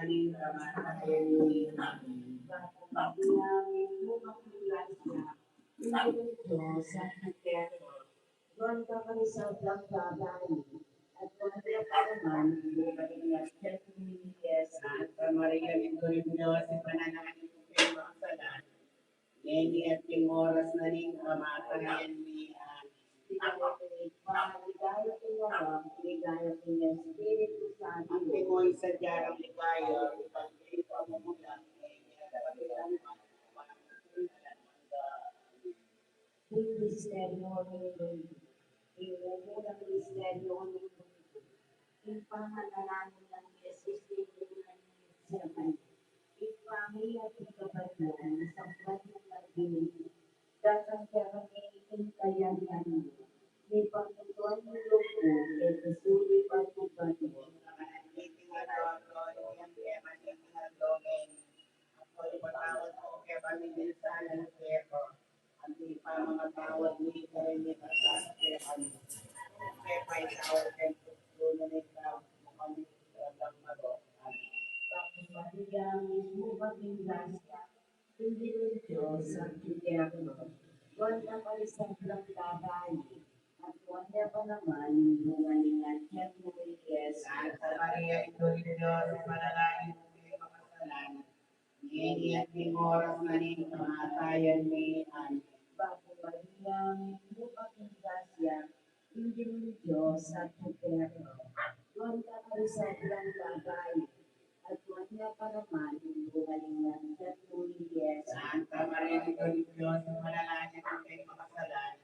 maning kamatayan ni Pagpapilangin mo makilas na Pinoy Diyos sa Eterno. Doon ka kami sa pagbabayi at wala ka naman bumalingas sa Pilipinas Santa Maria Victoria Diyos sa panalangin mo kayo makasalan. Ngayon at yung oras na rin kamatayan ni Ligaya ko naman, ligaya ko niya Espiritu Santo. Ang timoy sa diyarang ligaya, ipag-ito mo mula. Yung misteryo ng inumunang misteryo ng yung pangalalaman ng Jesus ng Siyempre. Ipamiyat ang kapatid sa kanyang pag-ibig. Datang kami intayan mo. May pagkutuan ng loko, at kasuli pagkutuan mo. Ako'y patawad ko kaya pamigil sana ng Pero. Ang ipa mga tawad ni Karine at sa Stefan. Kaya pa'y tawad kayo tutulungan ng tao mukhang lang mag-o. Tapos mahigam mismo maging grasya. Hindi ng Diyos ang Eterno. Huwag na palisang lang babae. At huwag niya pa naman bumalingan niya Muriel. Santa Maria, ito ni Diyos, panalangin mo kayo makasalan. Ngayon at yung oras na rin kamatayan ni Ani. Bago Maria, bukas ng grasya, hindi ng Diyos at Eterno. Huwag na palisang lang babae. At huwag niya pa naman bumalingan niya Muriel. Santa Maria, ito ni Diyos, panalangin mo kayo makasalan.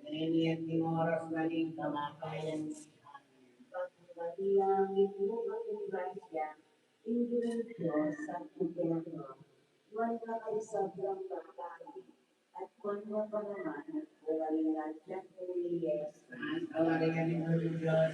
Ngayon yung oras na rin kamatayan ni Ani. Pagkakaliang ito ang grasya, hindi ng Diyos at Eterno. Huwag na kayo sobrang babae, at huwag na pa naman bumalingan siya Muriel. Santa Maria, ito ni Diyos,